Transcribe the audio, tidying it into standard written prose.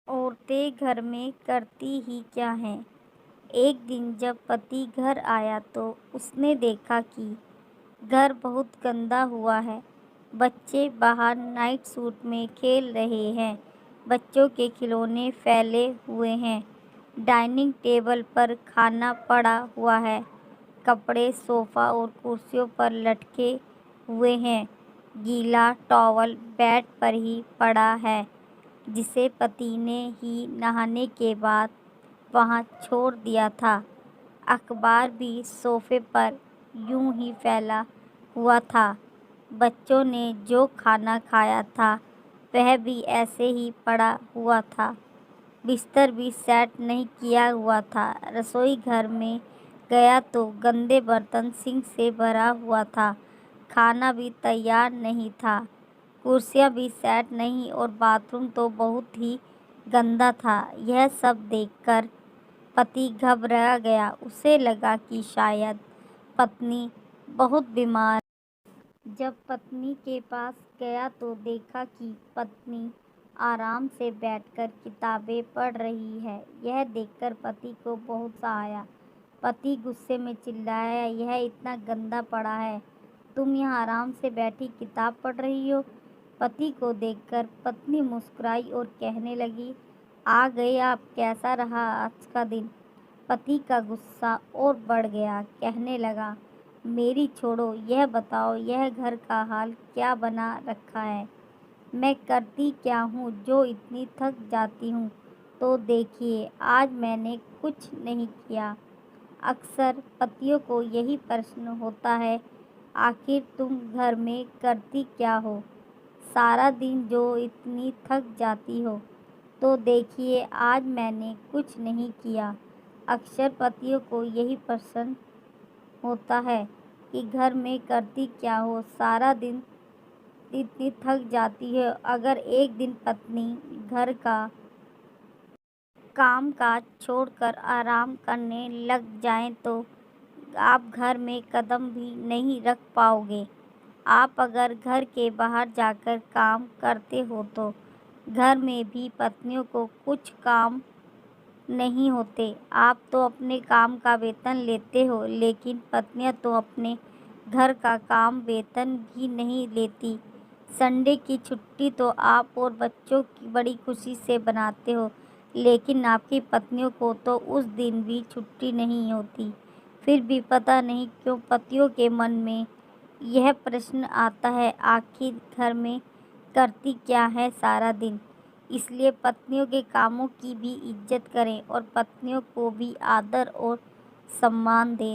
औरतें घर में करती ही क्या हैं। एक दिन जब पति घर आया तो उसने देखा कि घर बहुत गंदा हुआ है। बच्चे बाहर नाइट सूट में खेल रहे हैं। बच्चों के खिलौने फैले हुए हैं। डाइनिंग टेबल पर खाना पड़ा हुआ है। कपड़े सोफ़ा और कुर्सियों पर लटके हुए हैं। गीला टॉवल बेड पर ही पड़ा है, जिसे पति ने ही नहाने के बाद वहाँ छोड़ दिया था। अखबार भी सोफ़े पर यूं ही फैला हुआ था। बच्चों ने जो खाना खाया था वह भी ऐसे ही पड़ा हुआ था। बिस्तर भी सेट नहीं किया हुआ था। रसोई घर में गया तो गंदे बर्तन सिंक से भरा हुआ था। खाना भी तैयार नहीं था। कुर्सियाँ भी सेट नहीं और बाथरूम तो बहुत ही गंदा था। यह सब देखकर पति घबरा गया। उसे लगा कि शायद पत्नी बहुत बीमार। जब पत्नी के पास गया तो देखा कि पत्नी आराम से बैठकर किताबें पढ़ रही है। यह देखकर पति को बहुत सा आया। पति गुस्से में चिल्लाया, यह इतना गंदा पड़ा है, तुम यहाँ आराम से बैठी किताब पढ़ रही हो। पति को देखकर पत्नी मुस्कुराई और कहने लगी, आ गए आप, कैसा रहा आज का दिन। पति का गुस्सा और बढ़ गया। कहने लगा, मेरी छोड़ो, यह बताओ यह घर का हाल क्या बना रखा है। मैं करती क्या हूँ जो इतनी थक जाती हूँ। तो देखिए, आज मैंने कुछ नहीं किया। अक्सर पतियों को यही प्रश्न होता है, आखिर तुम घर में करती क्या हो सारा दिन जो इतनी थक जाती हो। तो देखिए, आज मैंने कुछ नहीं किया। अक्सर पतियों को यही प्रश्न होता है कि घर में करती क्या हो, सारा दिन इतनी थक जाती है। अगर एक दिन पत्नी घर का काम-काज छोड़कर आराम करने लग जाएं तो आप घर में कदम भी नहीं रख पाओगे। आप अगर घर के बाहर जाकर काम करते हो तो घर में भी पत्नियों को कुछ काम नहीं होते। आप तो अपने काम का वेतन लेते हो, लेकिन पत्नियां तो अपने घर का काम वेतन भी नहीं लेती। संडे की छुट्टी तो आप और बच्चों की बड़ी खुशी से बनाते हो, लेकिन आपकी पत्नियों को तो उस दिन भी छुट्टी नहीं होती। फिर भी पता नहीं क्यों पतियों के मन में यह प्रश्न आता है, आखिर घर में करती क्या है सारा दिन। इसलिए पत्नियों के कामों की भी इज्जत करें और पत्नियों को भी आदर और सम्मान दें।